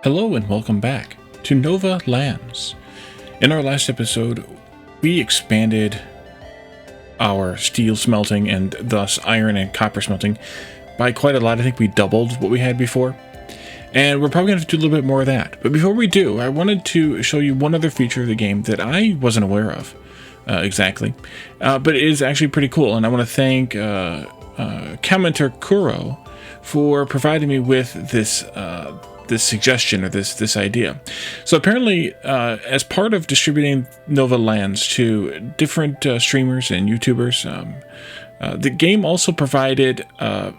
Hello and welcome back to Nova Lands. In our last episode, we expanded our steel smelting and thus iron and copper smelting by quite a lot. I think we doubled what we had before. And we're probably going to have to do a little bit more of that. But before we do, I wanted to show you one other feature of the game that I wasn't aware of exactly. But it is actually pretty cool. And I want to thank commenter Kuro for providing me with this this suggestion or this idea. So apparently, as part of distributing Nova Lands to different streamers and YouTubers, the game also provided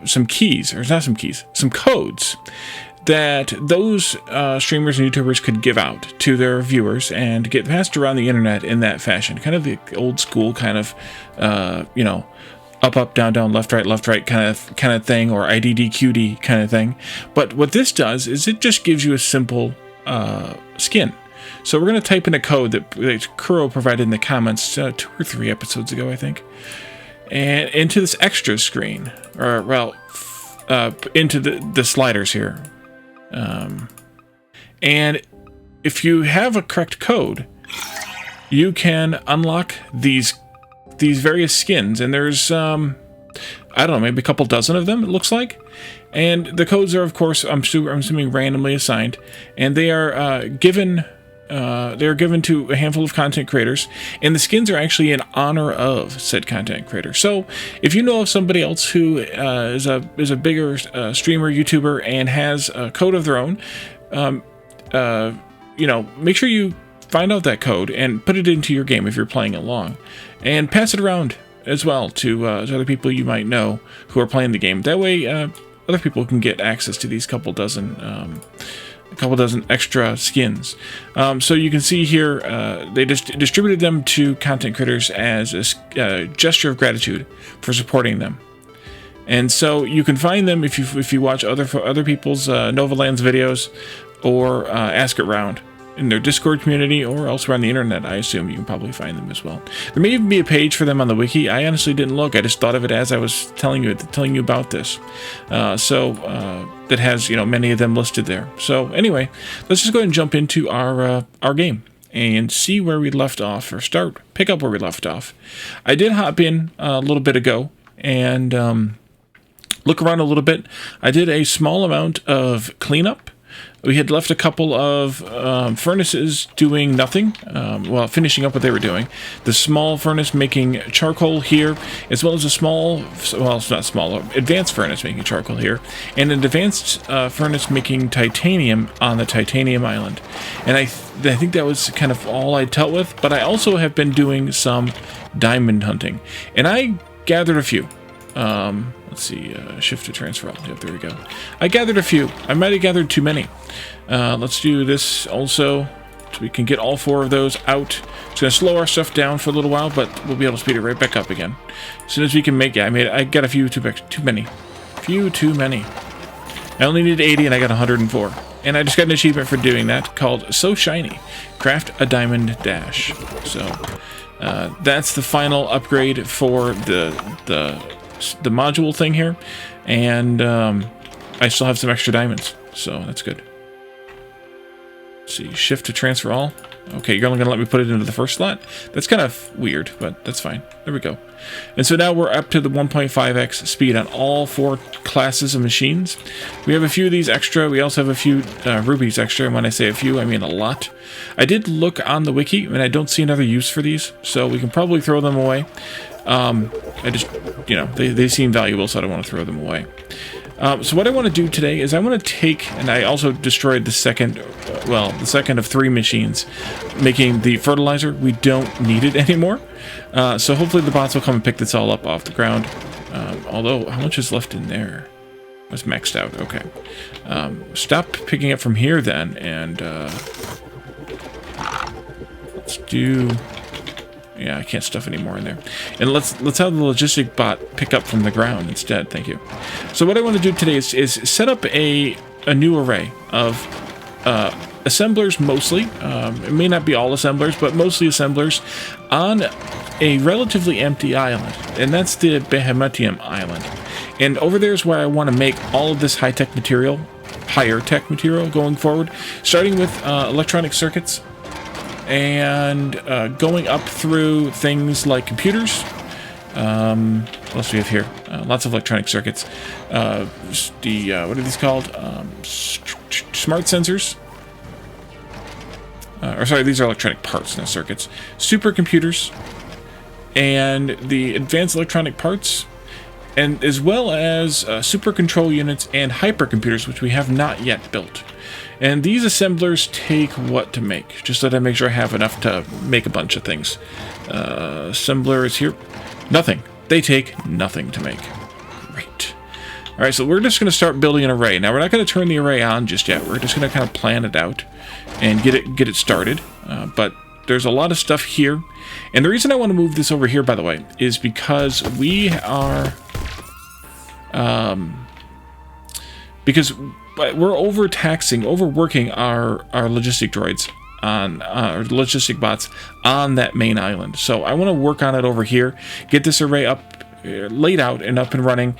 some keys, or not some keys, some codes that those streamers and YouTubers could give out to their viewers and get passed around the internet in that fashion. Kind of the old school kind of, up, down, down, left, right kind of thing, or IDDQD kind of thing. But what this does is it just gives you a simple skin. So we're going to type in a code that Kuro provided in the comments 2 or 3 episodes ago, I think, and into this extra screen, or well, into the sliders here. And if you have a correct code, you can unlock these various skins, and there's I don't know, maybe a couple dozen of them, it looks like. And the codes are, of course, I'm assuming randomly assigned, and they are given to a handful of content creators, and the skins are actually in honor of said content creator. So if you know of somebody else who is a bigger streamer, YouTuber, and has a code of their own, make sure you find out that code and put it into your game if you're playing along, and pass it around as well to other people you might know who are playing the game. That way, other people can get access to these couple dozen extra skins. So you can see here, they just distributed them to content creators as a gesture of gratitude for supporting them. And so you can find them if you watch other people's Nova Lands videos, or ask around in their Discord community or elsewhere on the internet. I assume you can probably find them as well. There may even be a page for them on the wiki. I honestly didn't look. I just thought of it as I was telling you about this. That has many of them listed there. So anyway, let's just go ahead and jump into our game and see where we left off, or pick up where we left off. I did hop in a little bit ago and look around a little bit. I did a small amount of cleanup. We had left a couple of furnaces doing nothing, finishing up what they were doing. The small furnace making charcoal here, as well as a advanced furnace making charcoal here, and an advanced furnace making titanium on the titanium island. And I think that was kind of all I dealt with, but I also have been doing some diamond hunting, and I gathered a few. Let's see, shift to transfer. Yep, there we go. I gathered a few. I might have gathered too many. Let's do this also, so we can get all 4 of those out. It's going to slow our stuff down for a little while, but we'll be able to speed it right back up again. As soon as we can make it. I got a few too many. I only needed 80 and I got 104. And I just got an achievement for doing that called So Shiny. Craft a diamond dash. So that's the final upgrade for the module thing here, and I still have some extra diamonds, so that's good. Let's see, shift to transfer all. Okay, you're only gonna let me put it into the first slot. That's kind of weird, but that's fine. There we go. And so now we're up to the 1.5x speed on all 4 classes of machines. We have a few of these extra. We also have a few rubies extra, and when I say a few, I mean a lot. I did look on the wiki, and I don't see another use for these, so we can probably throw them away. I just, they seem valuable, so I don't want to throw them away. So what I want to do today is I want to take, and I also destroyed the second of 3 machines making the fertilizer. We don't need it anymore. So hopefully the bots will come and pick this all up off the ground. Although, how much is left in there? It's maxed out. Okay. Stop picking up from here then, and let's do... Yeah, I can't stuff any more in there. And let's have the logistic bot pick up from the ground instead. Thank you. So what I want to do today is set up a new array of assemblers mostly. It may not be all assemblers, but mostly assemblers on a relatively empty island. And that's the Behemuttium island. And over there is where I want to make all of this high-tech material higher tech material going forward, starting with electronic circuits and going up through things like computers. What else do we have here? Lots of electronic circuits. What are these called? Smart sensors. Or sorry, these are electronic parts, not circuits. Supercomputers, and the advanced electronic parts, and as well as super control units and hypercomputers, which we have not yet built. And these assemblers take what to make? Just so that I make sure I have enough to make a bunch of things. Assembler is here. Nothing. They take nothing to make. Great. Alright, so we're just going to start building an array. Now, we're not going to turn the array on just yet. We're just going to kind of plan it out and get it started. But there's a lot of stuff here. And the reason I want to move this over here, by the way, is because we are... because we're overworking our logistic droids on our logistic bots on that main island. So I want to work on it over here, get this array up, laid out and up and running,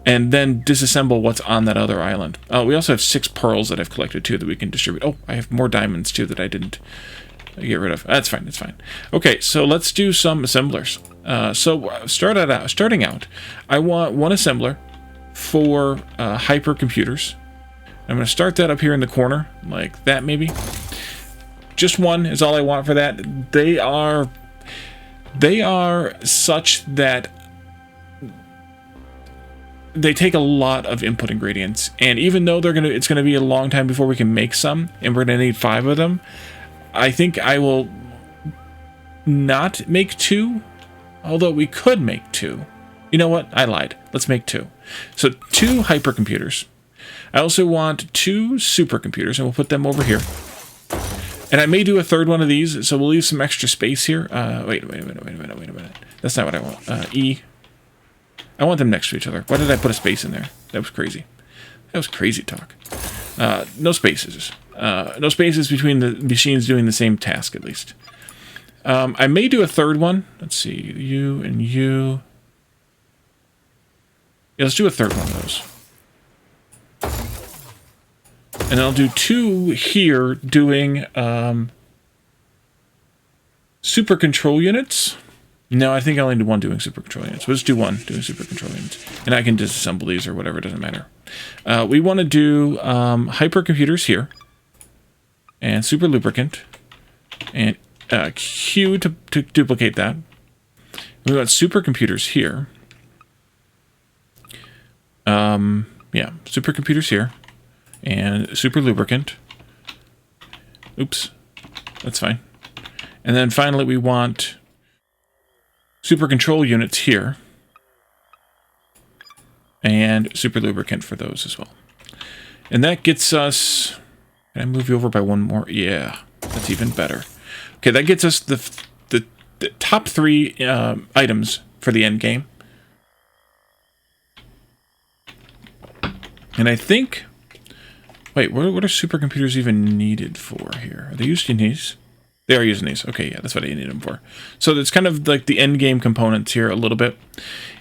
and then disassemble what's on that other island. We also have 6 pearls that I've collected too that we can distribute. Oh, I have more diamonds too that I didn't get rid of. That's fine. That's fine. Okay, so let's do some assemblers. So starting out, I want one assembler for hypercomputers. I'm going to start that up here in the corner, like that maybe. Just one is all I want for that. They are such that they take a lot of input ingredients, and even though it's gonna be a long time before we can make some, and we're gonna need 5 of them, I think I will not make 2, although we could make 2. You know what? I lied. Let's make 2. So 2 hypercomputers. I also want 2 supercomputers, and we'll put them over here. And I may do a 3rd one of these, so we'll leave some extra space here. Wait a minute. That's not what I want. E. I want them next to each other. Why did I put a space in there? That was crazy. That was crazy talk. No spaces. No spaces between the machines doing the same task, at least. I may do a 3rd one. Let's see. You and you. Yeah, let's do a 3rd one of those. And I'll do 2 here doing super control units. No, I think I only do 1 doing super control units. Let's do 1 doing super control units. And I can disassemble these or whatever, it doesn't matter. We want to do hypercomputers here. And super lubricant. And Q to duplicate that. We want supercomputers here. Yeah, supercomputers here. And super lubricant. Oops. That's fine. And then finally we want super control units here. And super lubricant for those as well. And that gets us... Can I move you over by 1 more? Yeah, that's even better. Okay, that gets us the top 3 items for the end game. And I think... Wait, what are supercomputers even needed for here? Are they using these? They are using these. Okay, yeah, that's what I need them for. So it's kind of like the end game components here a little bit.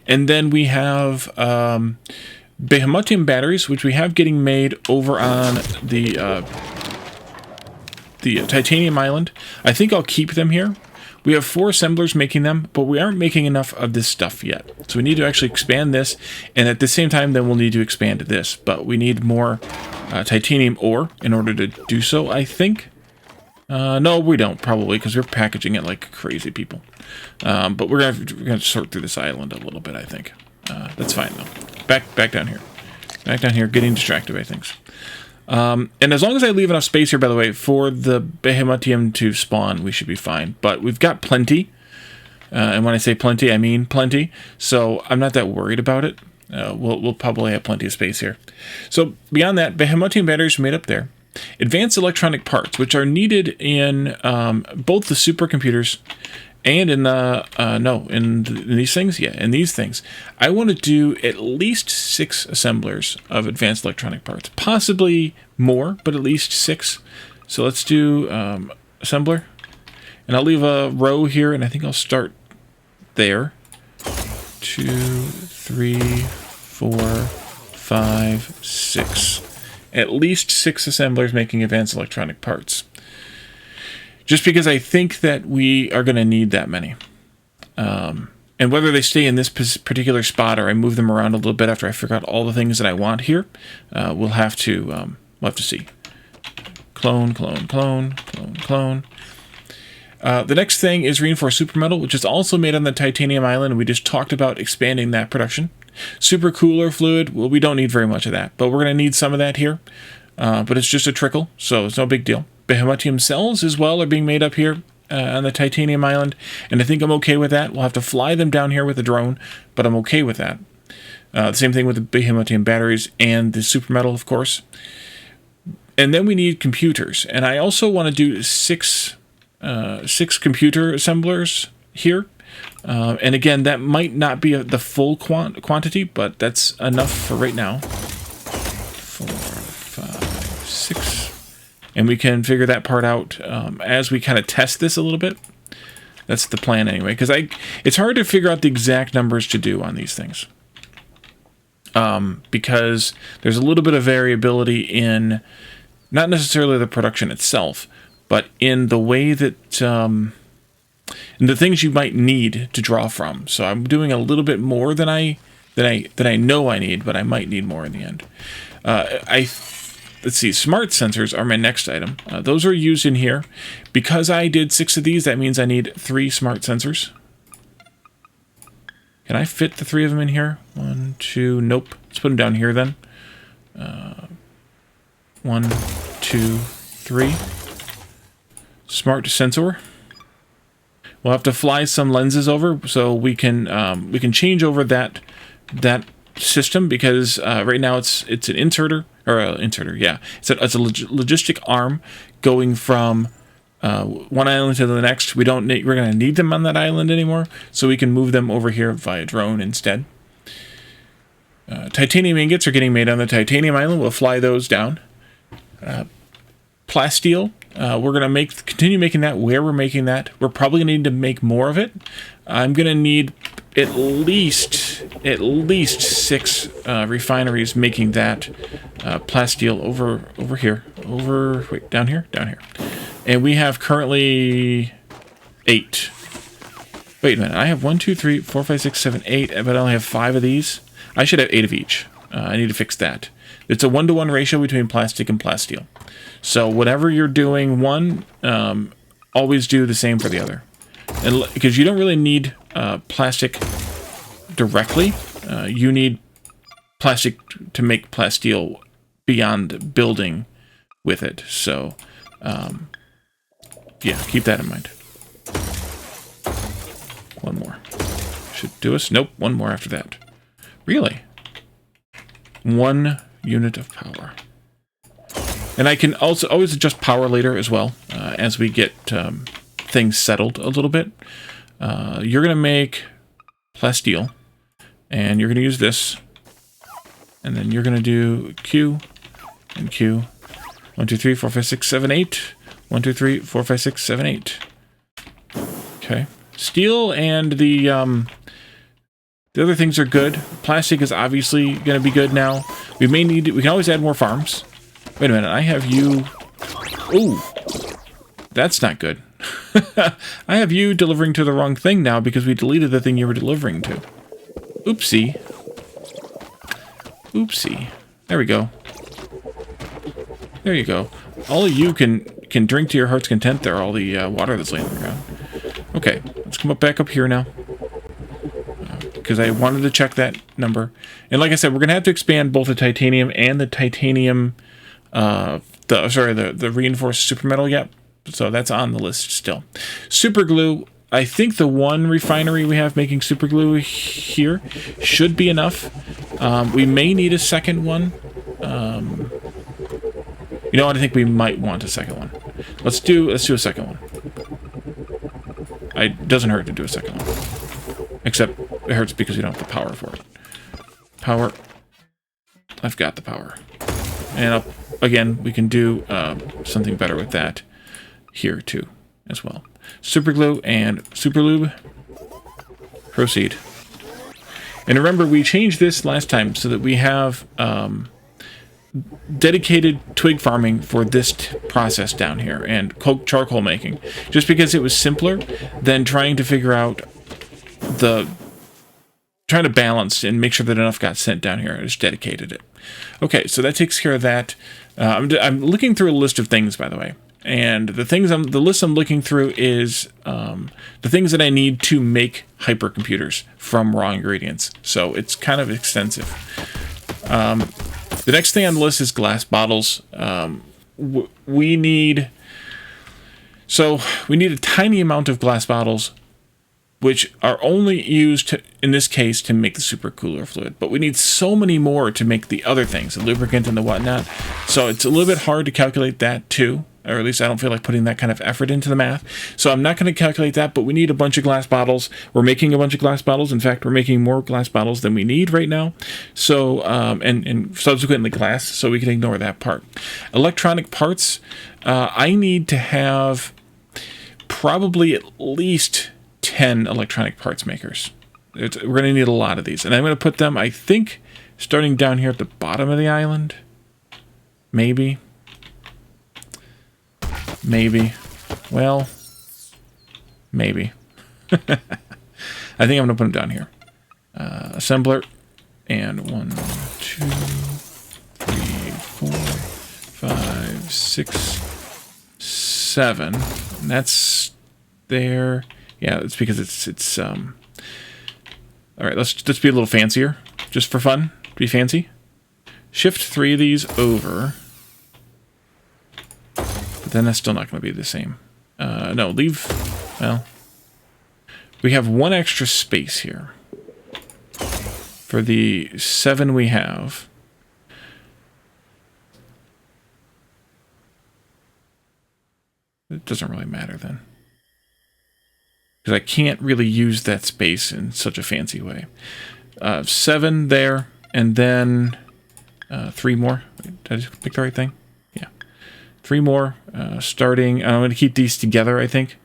And then we have Behemuttium batteries, which we have getting made over on the titanium island. I think I'll keep them here. We have 4 assemblers making them, but we aren't making enough of this stuff yet. So we need to actually expand this, and at the same time, then we'll need to expand this. But we need more titanium ore in order to do so, I think. No, we don't, probably, because we're packaging it like crazy people. But we're gonna sort through this island a little bit, I think. That's fine, though. Back down here. Back down here, getting distracted by things. And as long as I leave enough space here, by the way, for the Behemuttium to spawn, we should be fine. But we've got plenty. And when I say plenty, I mean plenty. So I'm not that worried about it. We'll probably have plenty of space here. So beyond that, Behemuttium batteries are made up there. Advanced electronic parts, which are needed in both the supercomputers and in the in these things. Yeah, in these things. I want to do at least 6 assemblers of advanced electronic parts, possibly more, but at least 6. So let's do assembler, and I'll leave a row here, and I think I'll start there. 2, 3, 4, 5, 6. at least 6 assemblers making advanced electronic parts. Just because I think that we are going to need that many. And whether they stay in this particular spot or I move them around a little bit after I figure out all the things that I want here, we'll have to see. Clone, clone, clone, clone, clone. The next thing is reinforced super metal, which is also made on the titanium island. We just talked about expanding that production. Super cooler fluid, well, we don't need very much of that, but we're going to need some of that here. But it's just a trickle, so it's no big deal. Behemuttium cells as well are being made up here on the titanium island, and I think I'm okay with that. We'll have to fly them down here with a drone, but I'm okay with that. The same thing with the Behemuttium batteries and the super metal, of course. And then we need computers, and I also want to do six computer assemblers here. And again, that might not be the full quantity, but that's enough for right now. 4, 5, 6. And we can figure that part out as we kind of test this a little bit. That's the plan anyway, because it's hard to figure out the exact numbers to do on these things. Because there's a little bit of variability in, not necessarily the production itself, but in the way that, in the things you might need to draw from. So I'm doing a little bit more than I know I need, but I might need more in the end. Let's see, smart sensors are my next item. Those are used in here. Because I did 6 of these, that means I need 3 smart sensors. Can I fit the 3 of them in here? 1, 2, nope. Let's put them down here then. 1, 2, 3. Smart sensor. We'll have to fly some lenses over so we can change over that system, because right now it's an inserter, or yeah, it's a logistic arm going from one island to the next. We're going to need them on that island anymore, so we can move them over here via drone instead. Titanium ingots are getting made on the titanium island. We'll fly those down. Plasteel. We're going to continue making that where we're making that. We're probably going to need to make more of it. I'm going to need at least 6 refineries making that plasteel over here. Down here. And we have currently 8. Wait a minute. I have 1, 2, 3, 4, 5, 6, 7, 8, but I only have 5 of these. I should have 8 of each. I need to fix that. It's a 1-to-1 ratio between plastic and plasteel. So whatever you're doing one, always do the same for the other. And because you don't really need plastic directly, you need plastic to make plasteel beyond building with it. So yeah, keep that in mind. 1 more. Should do us. Nope, 1 more after that. Really? 1 unit of power. And I can also always adjust power later as well, as we get things settled a little bit. You're going to make plasteel, and you're going to use this, and then you're going to do Q and Q. 1, 2, 3, 4, 5, 6, 7, 8. 1, 2, 3, 4, 5, 6, 7, 8. Okay. Steel and the other things are good. Plastic is obviously going to be good now. We can always add more farms. Wait a minute, I have you... Ooh, that's not good. I have you delivering to the wrong thing now because we deleted the thing you were delivering to. Oopsie. Oopsie. There we go. There you go. All of you can drink to your heart's content there, all the water that's laying on the ground. Okay, let's come back up here now. Because I wanted to check that number. And like I said, we're going to have to expand both the titanium and the titanium... the reinforced super metal, yep. So that's on the list still. Super glue, I think the 1 refinery we have making super glue here should be enough. We may need a second one. You know what, I think we might want a second one. Let's do a second one. It doesn't hurt to do a second one. Except it hurts because we don't have the power for it. Power. I've got the power. And again, we can do something better with that here too, as well. Super glue and super lube. Proceed. And remember, we changed this last time so that we have dedicated twig farming for this process down here and charcoal making, just because it was simpler than trying to figure out trying to balance and make sure that enough got sent down here. I just dedicated it. Okay, so that takes care of that. I'm looking through a list of things, by the way, and the list I'm looking through is the things that I need to make hypercomputers from raw ingredients. So it's kind of extensive. The next thing on the list is glass bottles. We need a tiny amount of glass bottles, which are only used, in this case, to make the supercooler fluid. But we need so many more to make the other things, the lubricant and the whatnot. So it's a little bit hard to calculate that too, or at least I don't feel like putting that kind of effort into the math. So I'm not going to calculate that, but we need a bunch of glass bottles. We're making a bunch of glass bottles. In fact, we're making more glass bottles than we need right now. So, and subsequently glass, so we can ignore that part. Electronic parts, I need to have probably at least 10 electronic parts makers. We're going to need a lot of these. And I'm going to put them, I think, starting down here at the bottom of the island. Maybe. Well, maybe. I think I'm going to put them down here. Assembler. And 1, 2, 3, 4, 5, 6, 7. And that's there. Yeah, it's because it's all right, let's be a little fancier, just for fun, to be fancy. Shift 3 of these over, but then that's still not going to be the same. No, leave. Well, we have one extra space here for the 7 we have. It doesn't really matter then, because I can't really use that space in such a fancy way. 7 there, and then 3 more. Wait, did I just pick the right thing? Yeah. 3 more, starting... I'm going to keep these together, I think.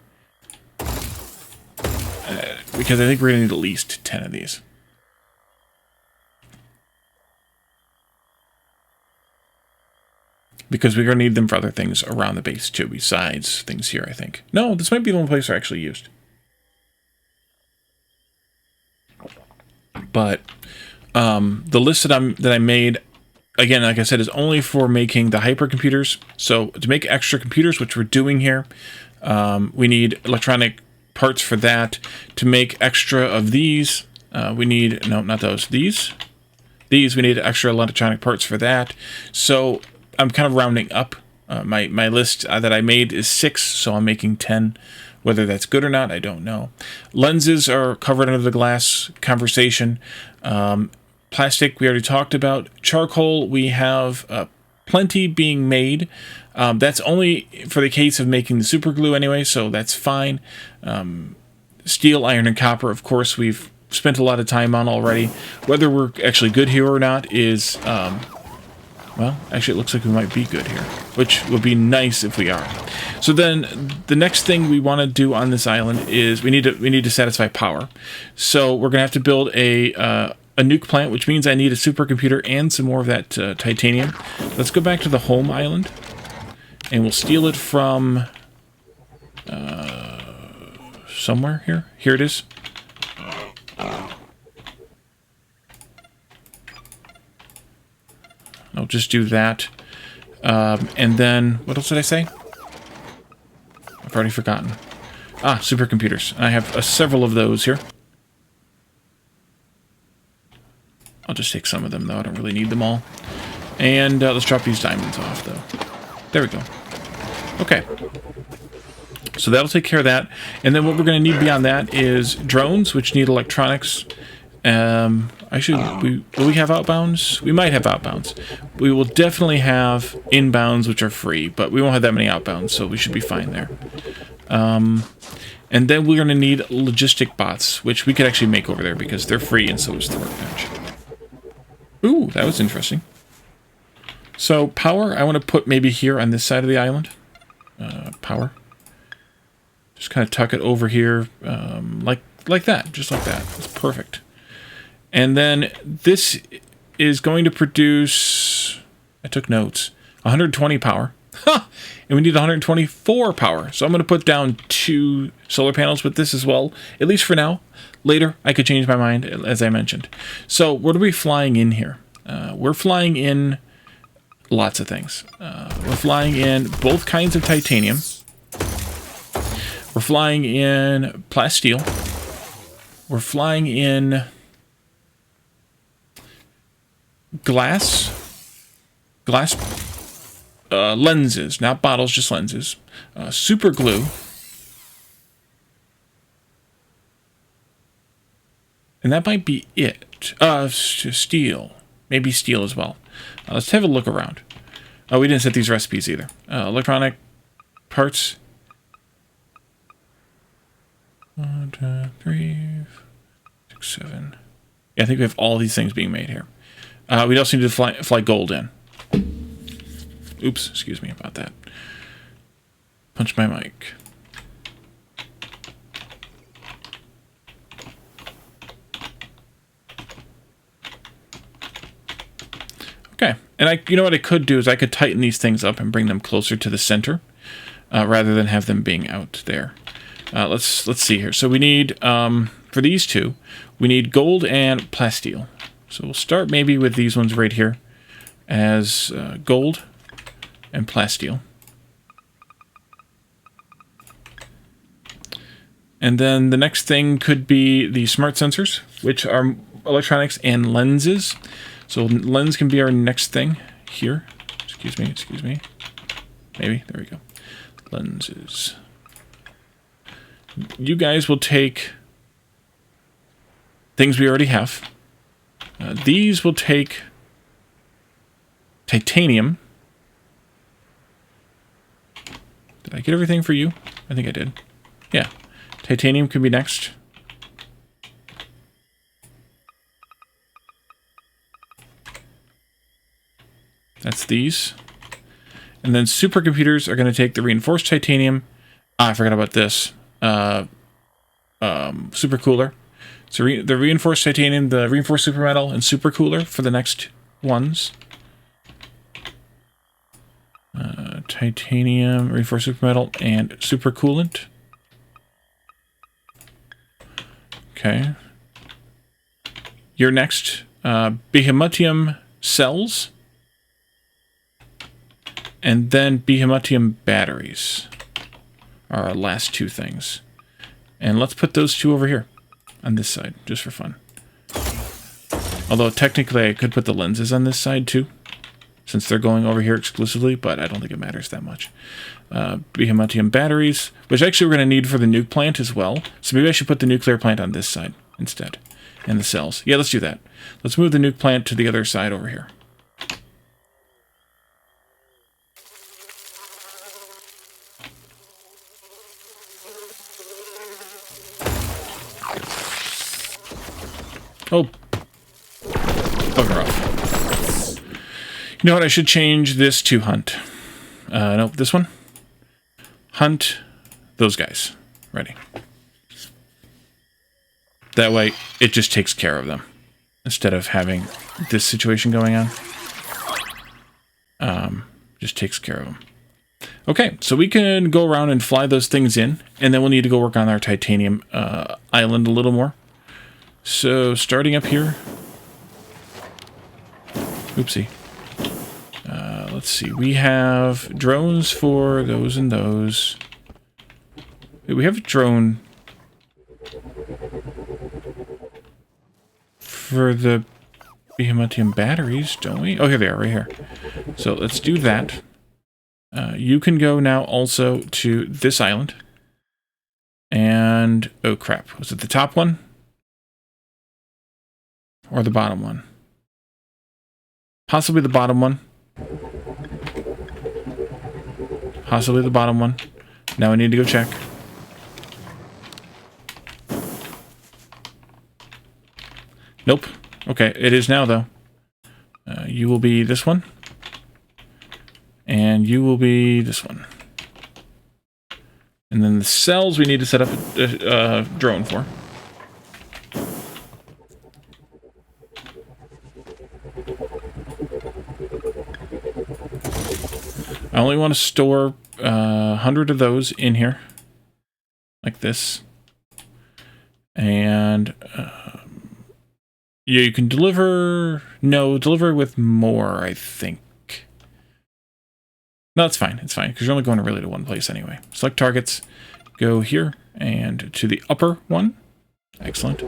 Because I think we're going to need at least 10 of these. Because we're going to need them for other things around the base, too, besides things here, I think. No, this might be the only place they're actually used. But the list that I made, again, like I said, is only for making the hypercomputers. So to make extra computers, which we're doing here, we need electronic parts for that. To make extra of these, we need, no, not those, these, we need extra electronic parts for that. So I'm kind of rounding up. My list that I made is 6, so I'm making 10. Whether that's good or not, I don't know. Lenses are covered under the glass conversation. Plastic, we already talked about. Charcoal, we have plenty being made. That's only for the case of making the super glue anyway, so that's fine. Steel, iron, and copper, of course, we've spent a lot of time on already. Whether we're actually good here or not is... well, actually, it looks like we might be good here, which would be nice if we are. So then, the next thing we want to do on this island is we need to satisfy power. So we're going to have to build a nuke plant, which means I need a supercomputer and some more of that titanium. Let's go back to the home island, and we'll steal it from somewhere here. Here it is. I'll just do that. And then, what else did I say? I've already forgotten. Ah, supercomputers. I have several of those here. I'll just take some of them, though. I don't really need them all. And let's drop these diamonds off, though. There we go. Okay. So that'll take care of that. And then what we're going to need beyond that is drones, which need electronics. Actually, will we have outbounds? We might have outbounds. We will definitely have inbounds, which are free, but we won't have that many outbounds, so we should be fine there. And then we're going to need logistic bots, which we could actually make over there because they're free, and so is the workbench. Ooh, that was interesting. So power, I want to put maybe here on this side of the island. Power. Just kind of tuck it over here, like that, just like that. It's perfect. And then this is going to produce, I took notes. 120 power. Ha! And we need 124 power. So I'm going to put down 2 solar panels with this as well, at least for now. Later, I could change my mind, as I mentioned. So what are we flying in here? We're flying in lots of things. We're flying in both kinds of titanium. We're flying in plasteel. We're flying in glass lenses, not bottles, just lenses. Super glue. And that might be it. Steel. Maybe steel as well. Let's have a look around. Oh, we didn't set these recipes either. Electronic parts. 1, 2, 3, 6, 7. Yeah, I think we have all these things being made here. We also need to fly gold in. Oops, excuse me about that. Punch my mic. Okay, and you know what I could do is I could tighten these things up and bring them closer to the center, rather than have them being out there. Let's see here. So we need, for these two, we need gold and plasteel. So we'll start maybe with these ones right here as gold and plasteel. And then the next thing could be the smart sensors, which are electronics and lenses. So lens can be our next thing here. Excuse me. Maybe, there we go. Lenses. You guys will take things we already have. These will take titanium. Did I get everything for you? I think I did. Yeah. Titanium could be next. That's these. And then supercomputers are going to take the reinforced titanium. I forgot about this. Supercooler. So the reinforced titanium, the reinforced supermetal, and supercooler for the next ones. Titanium, reinforced supermetal, and supercoolant. Okay. Your next, Behemuttium cells. And then Behemuttium batteries are our last two things. And let's put those two over here on this side, just for fun. Although technically I could put the lenses on this side too, since they're going over here exclusively, but I don't think it matters that much. Behemuttium batteries, which actually we're going to need for the nuke plant as well. So maybe I should put the nuclear plant on this side instead. And the cells. Yeah, let's do that. Let's move the nuke plant to the other side over here. Oh, bugger off. You know what? I should change this to hunt. Nope, this one. Hunt those guys. Ready. That way, it just takes care of them. Instead of having this situation going on. Just takes care of them. Okay, so we can go around and fly those things in. And then we'll need to go work on our titanium island a little more. So, starting up here. Oopsie. Let's see. We have drones for those and those. Wait, we have a drone for the Behemuttium batteries, don't we? Oh, here they are, right here. So, let's do that. You can go now also to this island. And, oh crap. Was it the top one? Or the bottom one? Possibly the bottom one. Possibly the bottom one. Now I need to go check. Nope. Okay, it is now though. You will be this one. And you will be this one. And then the cells we need to set up a drone for. I only want to store 100 of those in here, like this. And yeah, you can deliver. No, deliver with more, I think. No, it's fine. It's fine because you're only going really to one place anyway. Select targets. Go here and to the upper one. Excellent.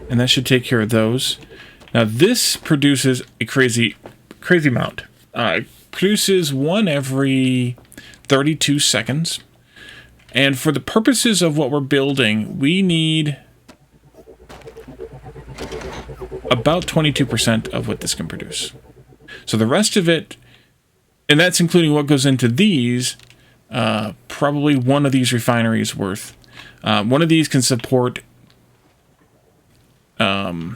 And that should take care of those. Now this produces a crazy amount. It produces one every 32 seconds. And for the purposes of what we're building, we need about 22% of what this can produce. So the rest of it, and that's including what goes into these, probably one of these refineries worth. One of these can support 4.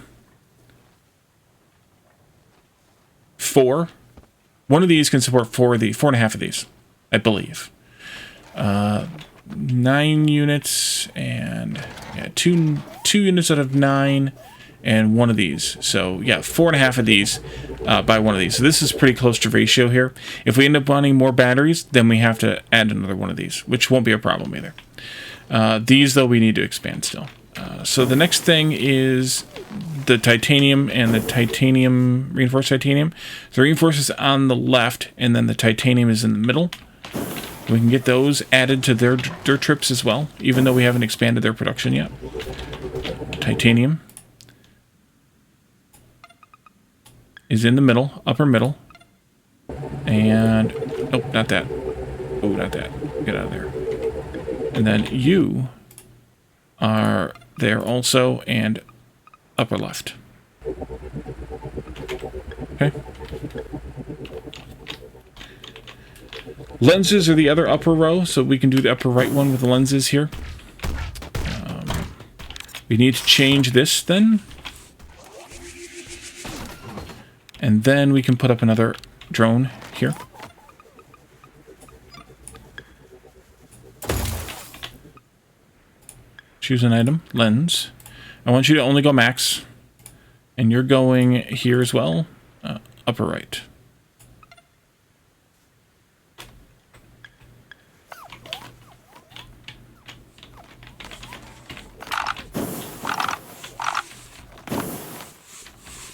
One of these can support 4 and a half of these, I believe. 9 units and yeah, two units out of 9 and one of these. So yeah, 4 and a half of these by one of these. So this is pretty close to ratio here. If we end up wanting more batteries, then we have to add another one of these, which won't be a problem either. These though we need to expand still. So the next thing is the titanium and the titanium, reinforced titanium. So the reinforced is on the left and then the titanium is in the middle. We can get those added to their trips as well, even though we haven't expanded their production yet. Titanium is in the middle, upper middle. And, oh, not that. Oh, not that. Get out of there. And then you are there also, and upper left. Okay. Lenses are the other upper row, so we can do the upper right one with the lenses here. We need to change this then. And then we can put up another drone here. Choose an item, lens. I want you to only go max. And you're going here as well, upper right.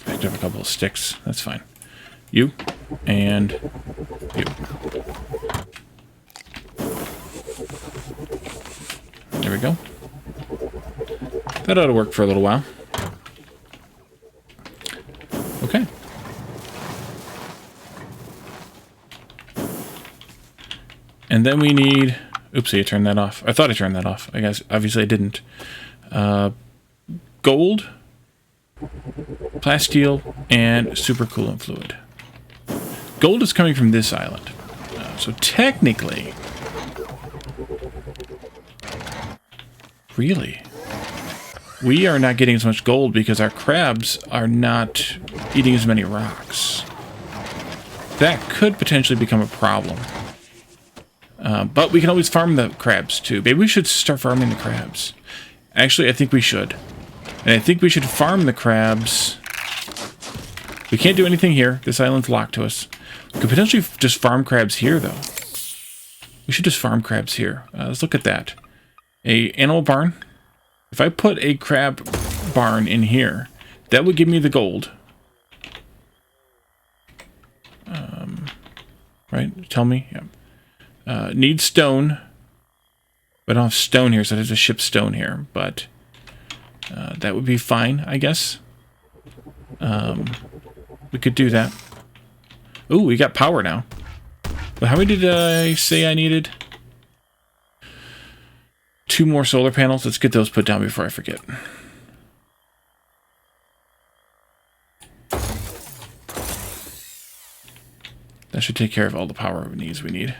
Picked up a couple of sticks, that's fine. You, and you. There we go. That ought to work for a little while. Okay. And then we need... Oopsie, I turned that off. I thought I turned that off. I guess, obviously I didn't. Gold, plasteel, and supercoolant fluid. Gold is coming from this island. So technically... Really? We are not getting as much gold because our crabs are not eating as many rocks. That could potentially become a problem. But we can always farm the crabs too. Maybe we should start farming the crabs. Actually, I think we should. And I think we should farm the crabs. We can't do anything here. This island's locked to us. We could potentially just farm crabs here, though. We should just farm crabs here. Let's look at that. A animal barn. If I put a crab barn in here, that would give me the gold. Right? Tell me. Yeah. Need stone. But I don't have stone here, so I have to ship stone here. But that would be fine, I guess. We could do that. Ooh, we got power now. But how many did I say I needed? 2 more solar panels. Let's get those put down before I forget. That should take care of all the power needs we need.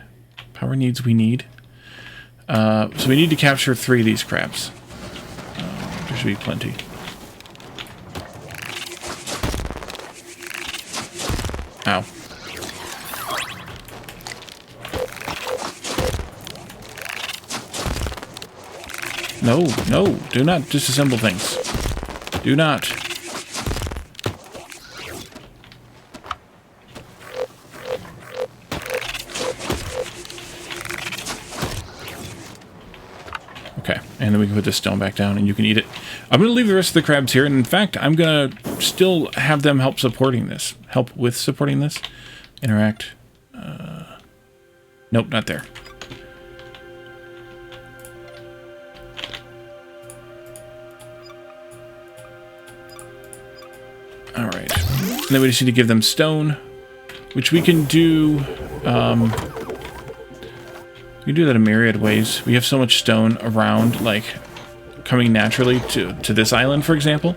Power needs we need. So we need to capture 3 of these crabs. There should be plenty. Ow. No, no, do not disassemble things. Do not. And then we can put this stone back down and you can eat it. I'm going to leave the rest of the crabs here. And in fact, I'm going to still have them help supporting this. Help with supporting this. Interact. Nope, not there. Alright. And then we just need to give them stone. Which we can do... we can do that a myriad ways. We have so much stone around, like, coming naturally to this island, for example,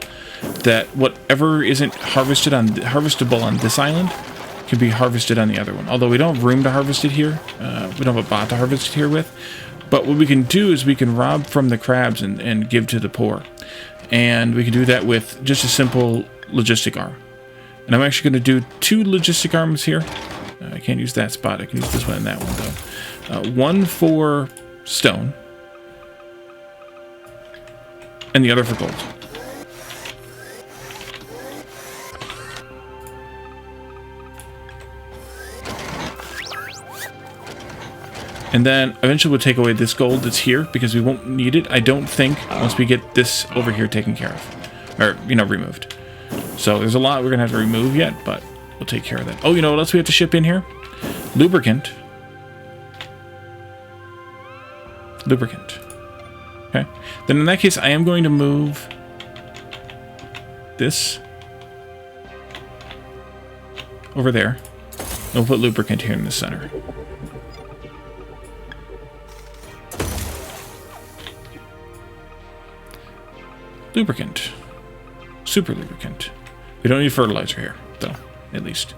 that whatever isn't harvestable on this island can be harvested on the other one. Although we don't have room to harvest it here. We don't have a bot to harvest it here with. But what we can do is we can rob from the crabs and give to the poor. And we can do that with just a simple logistic arm. And I'm actually going to do 2 logistic arms here. I can't use that spot. I can use this one and that one, though. One for stone. And the other for gold. And then eventually we'll take away this gold that's here because we won't need it, I don't think, once we get this over here taken care of. Or, you know, removed. So there's a lot we're going to have to remove yet, but we'll take care of that. Oh, you know what else we have to ship in here? Lubricant. Lubricant. Okay. Then in that case, I am going to move this over there. And we'll put lubricant here in the center. Lubricant. Super lubricant. We don't need fertilizer here, though, at least.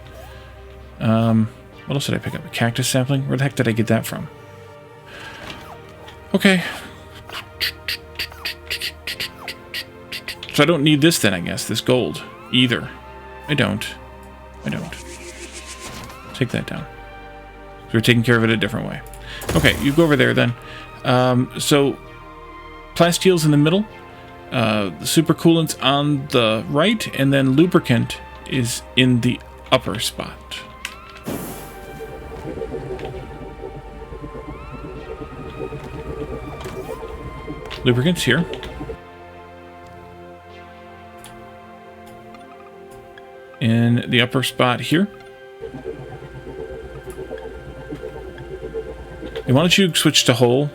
What else did I pick up? A cactus sapling? Where the heck did I get that from? Okay. So I don't need this then, I guess, this gold, either. I don't. Take that down. So we're taking care of it a different way. Okay, you go over there then. So, plastile's in the middle. The supercoolant's on the right, and then lubricant is in the upper spot. Lubricant's here. In the upper spot here. And why don't you switch to whole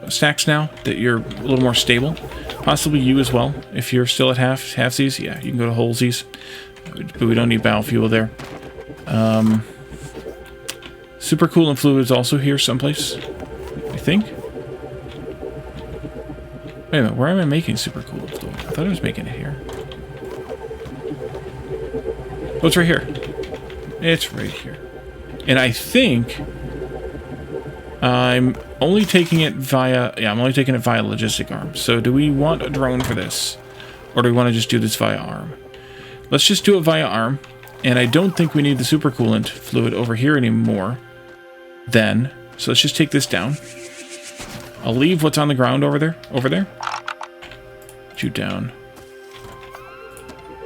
stacks now that you're a little more stable? Possibly you as well, if you're still at halfsies. Yeah, you can go to wholesies, but we don't need biofuel there. Supercoolant fluid is also here someplace, I think. Wait a minute, where am I making supercoolant fluid? I thought I was making it here. Oh, it's right here. It's right here. And I think I'm only taking it via... Yeah, I'm only taking it via logistic arm. So do we want a drone for this? Or do we want to just do this via arm? Let's just do it via arm. And I don't think we need the supercoolant fluid over here anymore. Then. So let's just take this down. I'll leave what's on the ground over there. Put you down.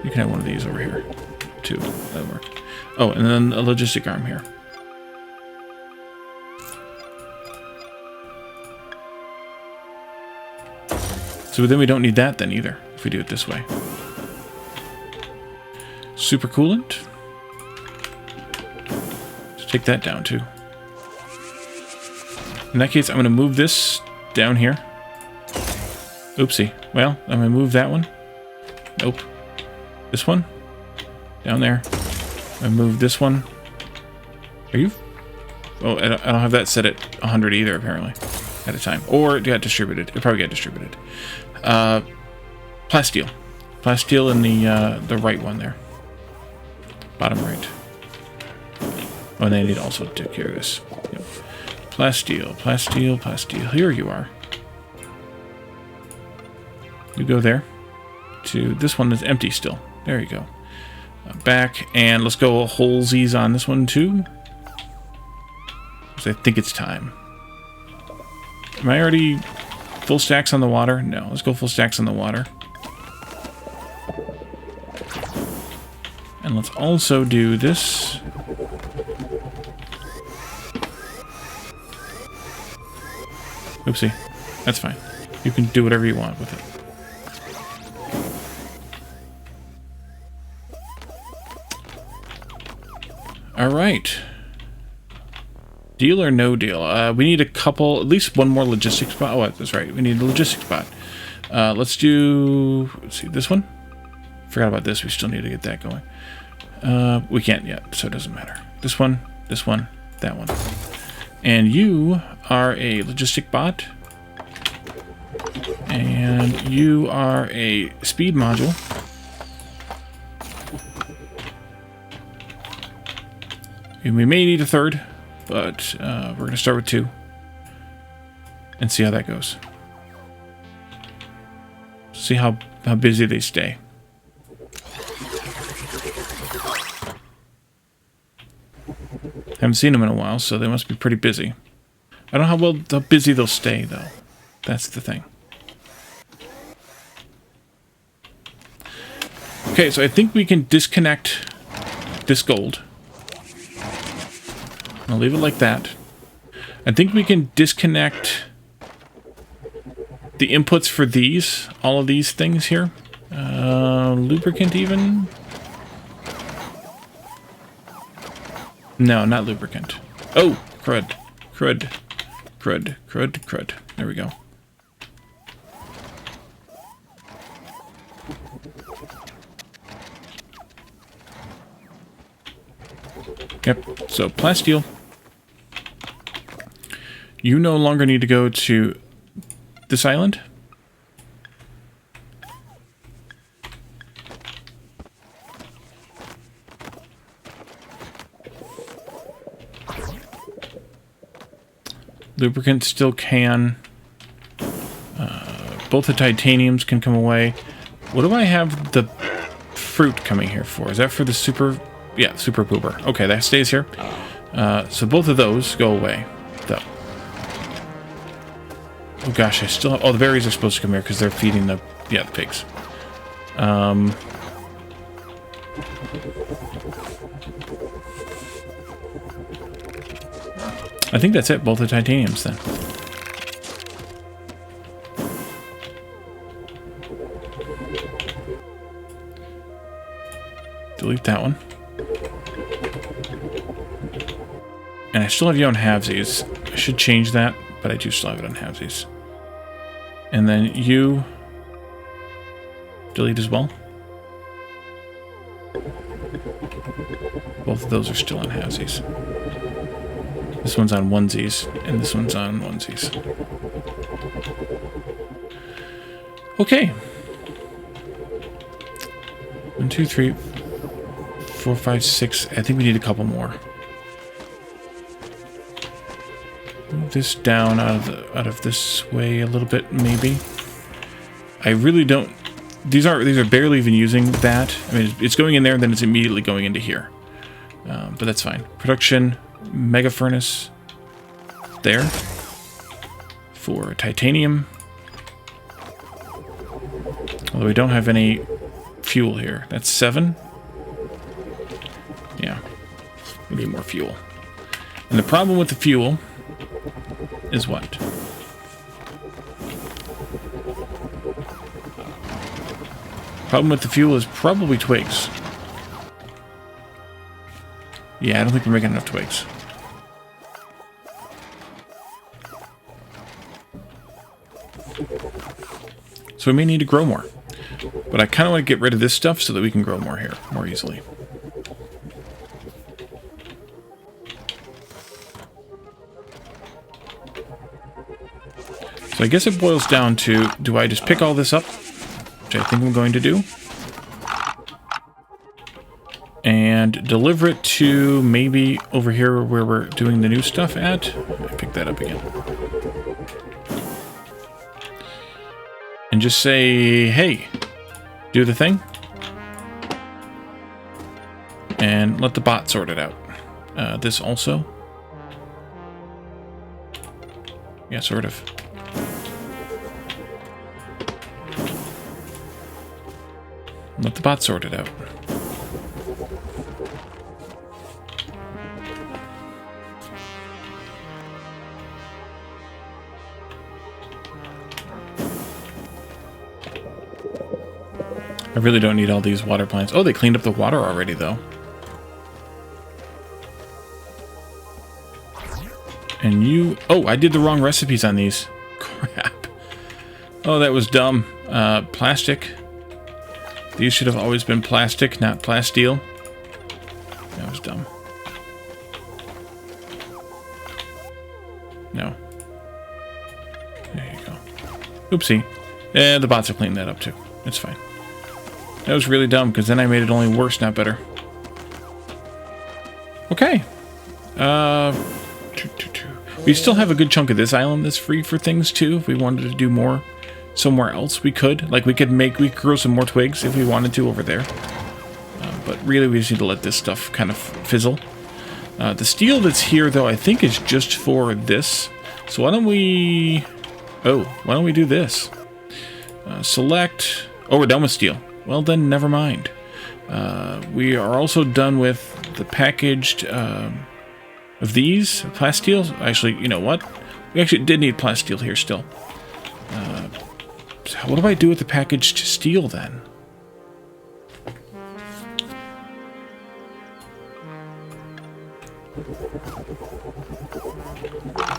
You can have one of these over here. 2. That'll work. Oh, and then a logistic arm here. So then we don't need that then either, if we do it this way. Supercoolant. Let's take that down too. In that case, I'm going to move this down here. Oopsie. Well, I'm going to move that one. Nope. This one. Down there. I move this one. Are you? Oh, I don't have that set at 100 either, apparently. At a time. Or it got distributed. It probably got distributed. Plasteel. Plasteel in the right one there. Bottom right. Oh, and they need also to take care of this. Yep. Plasteel. Here you are. You go there. To this one that's empty still. There you go. Back, and let's go wholesies on this one too. Because I think it's time. Am I already full stacks on the water? No, let's go full stacks on the water. And let's also do this. Oopsie. That's fine. You can do whatever you want with it. All right. Deal or no deal? We need a couple, at least one more logistics spot. Oh, that's right. We need a logistics spot. Let's do, let's see, this one. Forgot about this. We still need to get that going. We can't yet, so it doesn't matter. This one, that one. And you are a logistic bot. And you are a speed module. And we may need a third, but we're going to start with 2 and see how that goes. See how busy they stay. Haven't seen them in a while, so they must be pretty busy. I don't know how busy they'll stay, though. That's the thing. Okay, so I think we can disconnect this gold. I'll leave it like that. I think we can disconnect the inputs for these, all of these things here. Lubricant even? No, not lubricant. Oh, crud. Crud. Crud. Crud. Crud. There we go. Yep, so plasteel. You no longer need to go to this island. Lubricant still can. Both the titaniums can come away. What do I have the fruit coming here for? Is that for the super... Yeah, super pooper. Okay, that stays here. So both of those go away, though. Oh gosh, I still have... Oh, the berries are supposed to come here because they're feeding the... Yeah, the pigs. I think that's it. Both the titaniums, then. Delete that one. And I still have you on halvesies. I should change that, but I do still have it on halvesies. And then you... delete as well. Both of those are still on halvesies. This one's on onesies, and this one's on onesies. Okay. 1, 2, 3, 4, 5, 6. I think we need a couple more. Move this down out of this way a little bit, maybe. I really don't. These are barely even using that. I mean, it's going in there, and then it's immediately going into here. But that's fine. Production, mega furnace, there for titanium. Although we don't have any fuel here. That's 7. Yeah, we need more fuel. And the problem with the fuel is what? Problem with the fuel is probably twigs. Yeah, I don't think we're making enough twigs. So we may need to grow more. But I kind of want to get rid of this stuff so that we can grow more here, more easily. So I guess it boils down to, do I just pick all this up? Which I think I'm going to do. And deliver it to maybe over here where we're doing the new stuff at. Pick that up again. And just say, hey, do the thing. And let the bot sort it out. This also. Yeah, sort of. Let the bot sort it out. I really don't need all these water plants. Oh, they cleaned up the water already, though. And you... Oh, I did the wrong recipes on these. Crap. Oh, that was dumb. Plastic. These should have always been plastic, not plasteel. That was dumb. No. There you go. Oopsie. The bots have cleaned that up too. It's fine. That was really dumb, because then I made it only worse, not better. Okay. We still have a good chunk of this island that's free for things too. If we wanted to do more somewhere else, we could. Like we could grow some more twigs if we wanted to over there. But really we just need to let this stuff kind of fizzle. The steel that's here though, I think is just for this. So why don't we... Oh, why don't we do this? Select... Oh, we're done with steel. Well then, never mind. We are also done with the packaged... of these plasteel. Actually, you know what? We actually did need plasteel here still. So what do I do with the packaged steel then?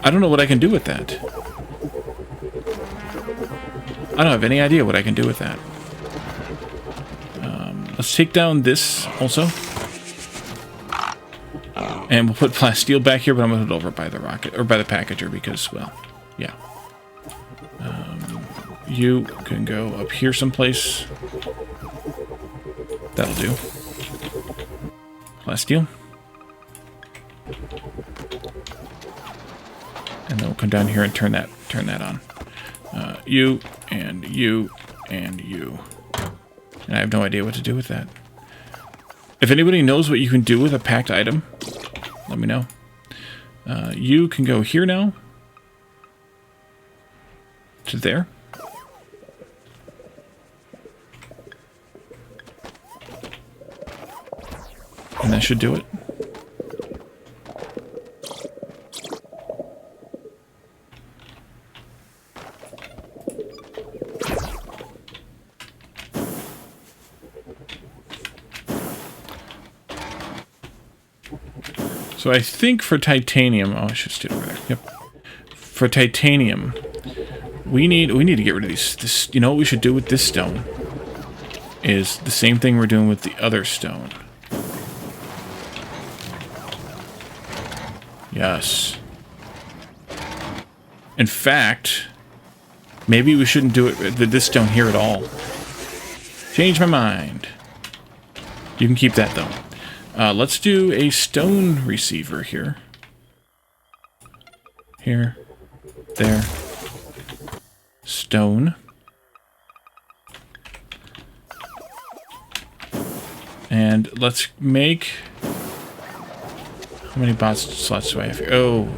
I don't know what I can do with that. I don't have any idea what I can do with that. Let's take down this also. And we'll put plasteel back here, but I'm going to put it over by the rocket, or by the packager, because, well, yeah. You can go up here someplace. That'll do. Plasteel. And then we'll come down here and turn that on. You, and you, and you. And I have no idea what to do with that. If anybody knows what you can do with a packed item, let me know. You can go here now. To there. And that should do it. So I think for titanium, oh, I should stay over there. Yep. For titanium, we need to get rid of these. You know what we should do with this stone? Is the same thing we're doing with the other stone. Yes. In fact, maybe we shouldn't do it with this stone here at all. Change my mind. You can keep that though. Let's do a stone receiver here. Here. There. Stone. And let's make... How many bots slots do I have here? Oh,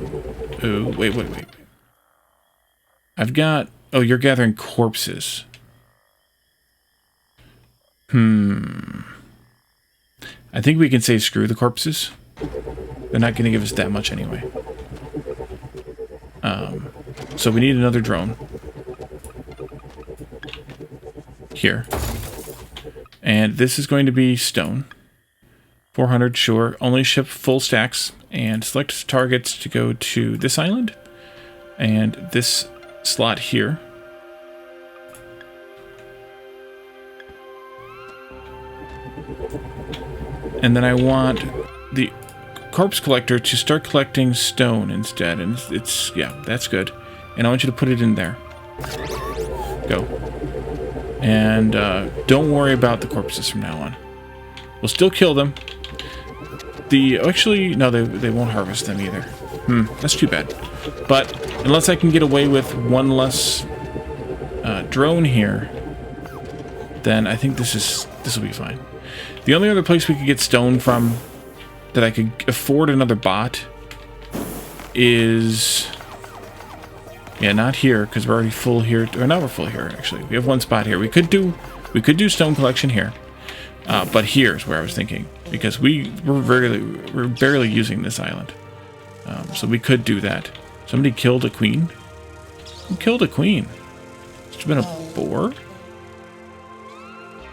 wait. I've got... Oh, you're gathering corpses. I think we can say screw the corpses. They're not going to give us that much anyway. So we need another drone. Here. And this is going to be stone. 400, sure. Only ship full stacks. And select targets to go to this island. And this slot here. And then I want the corpse collector to start collecting stone instead. And it's yeah, that's good. And I want you to put it in there. Go. And don't worry about the corpses from now on. We'll still kill them. Actually, no, they won't harvest them either. That's too bad. But unless I can get away with one less drone here, then I think this will be fine. The only other place we could get stone from that I could afford another bot is... Yeah, not here, because we're already full here. Or now we're full here, actually. We have one spot here. We could do stone collection here. But here's where I was thinking. Because we're barely using this island. So we could do that. Somebody killed a queen? Who killed a queen? Must have been a boar?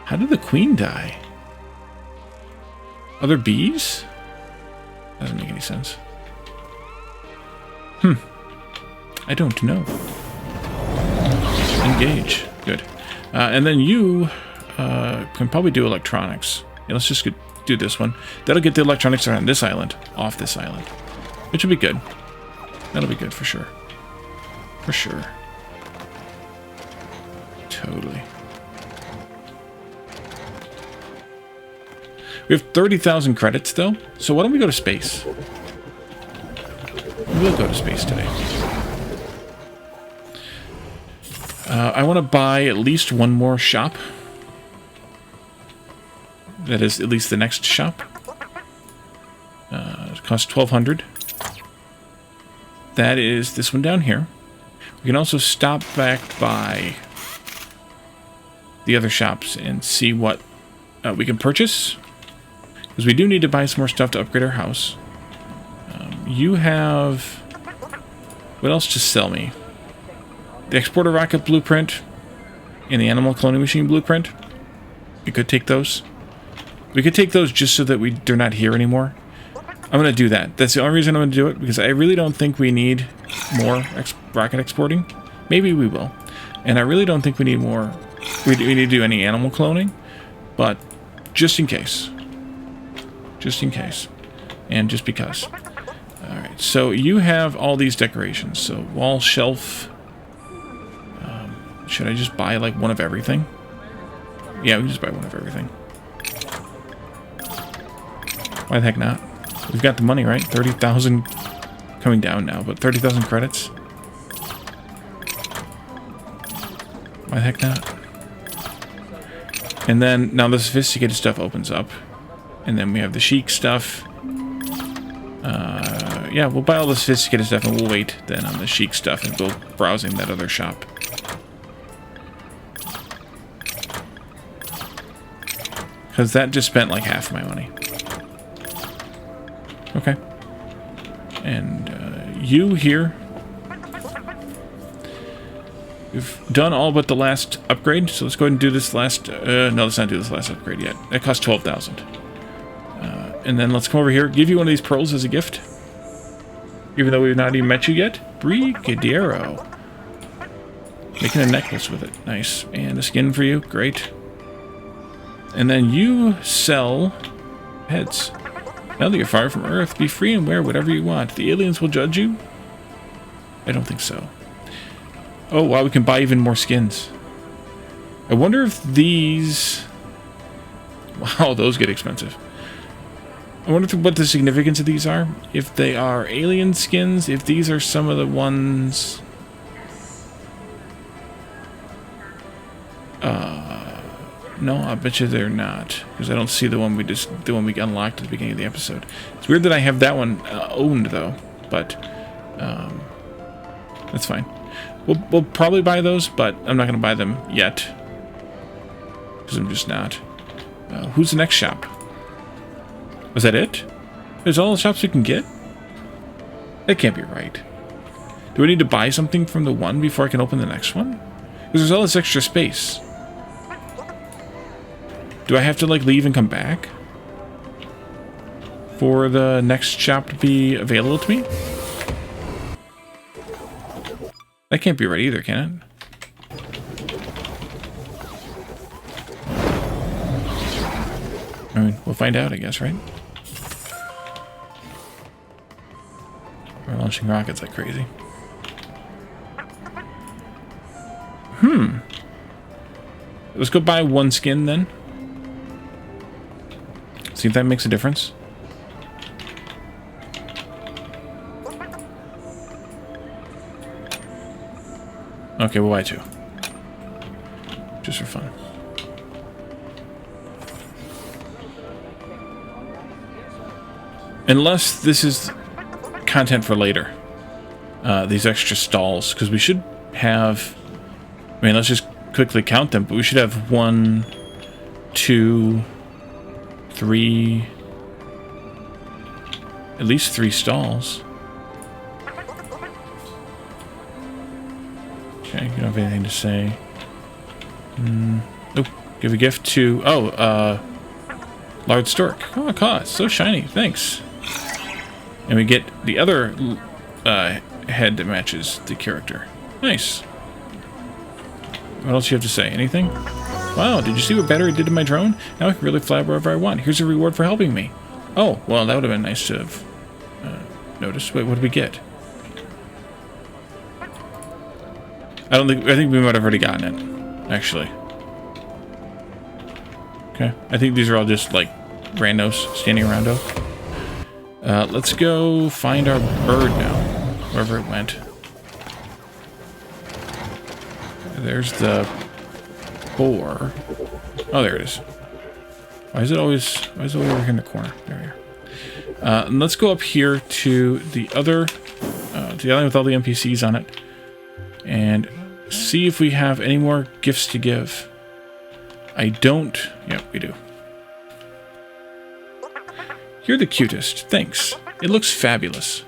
How did the queen die? Other bees? Doesn't make any sense. I don't know. Engage. Good. And then you can probably do electronics. Yeah, let's just do this one. That'll get the electronics on this island, off this island. Which will be good. That'll be good for sure. For sure. Totally. We have 30,000 credits, though. So why don't we go to space? We'll go to space today. I want to buy at least one more shop. That is at least the next shop. It costs 1,200. That is this one down here. We can also stop back by the other shops and see what we can purchase. Because we do need to buy some more stuff to upgrade our house. You have... What else to sell me? The exporter rocket blueprint and the animal cloning machine blueprint. We could take those. We could take those just so that they're not here anymore. I'm going to do that. That's the only reason I'm going to do it, because I really don't think we need more rocket exporting. Maybe we will. And I really don't think we need more... We need to do any animal cloning, but just in case. Just in case. And just because. Alright, so you have all these decorations. So, wall, shelf... should I just buy, like, one of everything? Yeah, we can just buy one of everything. Why the heck not? We've got the money, right? 30,000 coming down now, but 30,000 credits? Why the heck not? And then, now the sophisticated stuff opens up. And then we have the chic stuff. Yeah, we'll buy all the sophisticated stuff and we'll wait then on the chic stuff and go browsing that other shop. Because that just spent like half my money. Okay. And you here. We've done all but the last upgrade, so let's go ahead and do this last... no, let's not do this last upgrade yet. That cost 12,000. And then let's come over here, give you one of these pearls as a gift. Even though we've not even met you yet. Brigadiero. Making a necklace with it. Nice. And a skin for you. Great. And then you sell heads. Now that you're far from Earth, be free and wear whatever you want. The aliens will judge you? I don't think so. Oh, wow, we can buy even more skins. I wonder if these... Wow, those get expensive. I wonder what the significance of these are. If they are alien skins, if these are some of the ones... No, I bet you they're not, because I don't see the one we unlocked at the beginning of the episode. It's weird that I have that one owned though, but that's fine. We'll probably buy those, but I'm not going to buy them yet, because I'm just not. Who's the next shop? Was that it? There's all the shops we can get? That can't be right. Do I need to buy something from the one before I can open the next one? Because there's all this extra space. Do I have to, like, leave and come back for the next shop to be available to me? That can't be right either, can it? I mean, we'll find out, I guess, right? We're launching rockets like crazy. Let's go buy one skin, then. See if that makes a difference. Okay, we'll buy two. Just for fun. Unless this is content for later. These extra stalls. Because we should have... I mean, let's just quickly count them. But we should have 1, 2... 3, at least 3 stalls. Okay, you don't have anything to say. Nope. Give a gift to... Oh, large stork. Oh, cost. So shiny. Thanks. And we get the other head that matches the character. Nice. What else do you have to say? Anything? Wow, did you see what battery did to my drone? Now I can really fly wherever I want. Here's a reward for helping me. Oh, well, that would have been nice to have noticed. Wait, what did we get? I think we might have already gotten it, actually. Okay, I think these are all just, like, randos standing around. Let's go find our bird now, wherever it went. There's the boar. Oh, there it is. Why is it always over here in the corner? There we are. And let's go up here to the other, the island with all the NPCs on it, and see if we have any more gifts to give. I don't. Yep, we do. You're the cutest. Thanks. It looks fabulous.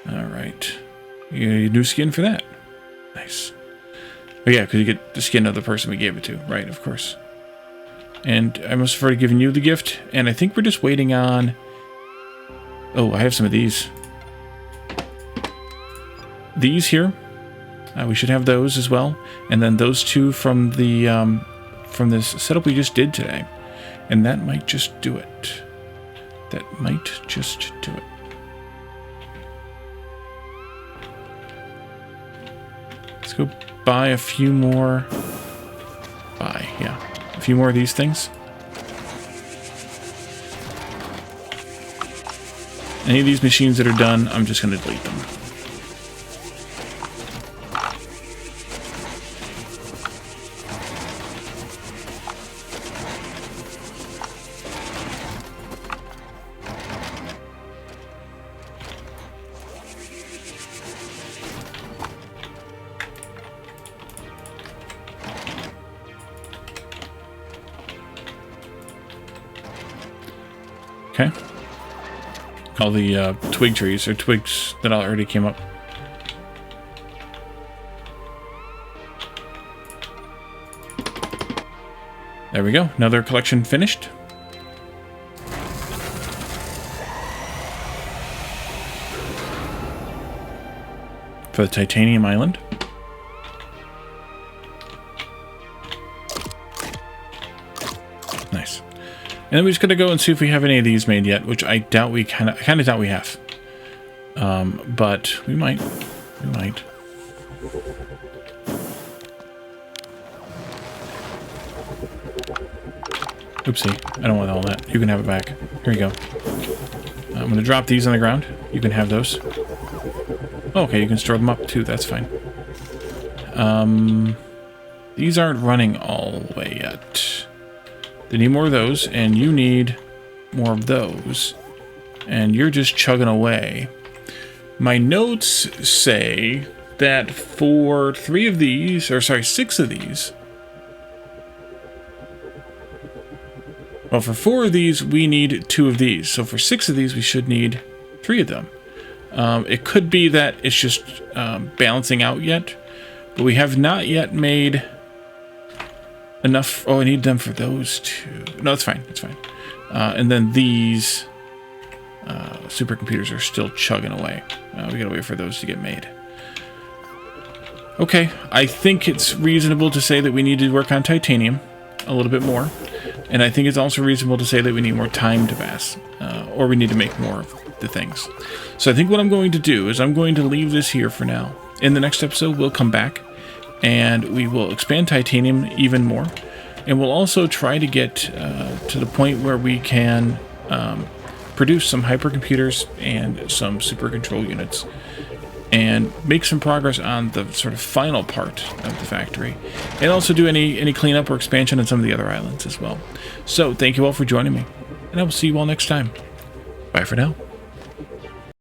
All right. You get a new skin for that. Nice. Oh yeah, because you get the skin of the person we gave it to. Right, of course. And I must have already given you the gift. And I think we're just waiting on... Oh, I have some of these. These here. We should have those as well. And then those two from the from this setup we just did today. And that might just do it. That might just do it. Let's go buy a few more. A few more of these things. Any of these machines that are done, I'm just going to delete them. Okay. All the twig trees, or twigs that already came up. There we go. Another collection finished. For the Titanium Island. Nice. And then we're just gonna go and see if we have any of these made yet, which I doubt we kind of doubt we have. But we might. We might. Oopsie, I don't want all that. You can have it back. Here you go. I'm gonna drop these on the ground. You can have those. Oh, okay, you can store them up too, that's fine. These aren't running all the way yet. They need more of those, and you need more of those. And you're just chugging away. My notes say that for 3 of these, or sorry, 6 of these. Well, for 4 of these, we need 2 of these. So for 6 of these, we should need 3 of them. It could be that it's just balancing out yet, but we have not yet made enough. Oh, I need them for those 2. No, it's fine. It's fine. And then these supercomputers are still chugging away. We gotta wait for those to get made. Okay, I think it's reasonable to say that we need to work on titanium a little bit more. And I think it's also reasonable to say that we need more time to pass. Or we need to make more of the things. So I think what I'm going to do is I'm going to leave this here for now. In the next episode, we'll come back and we will expand titanium even more. And we'll also try to get to the point where we can produce some hypercomputers and some super control units and make some progress on the sort of final part of the factory, and also do any cleanup or expansion on some of the other islands as well. So thank you all for joining me, and I will see you all next time. Bye for now.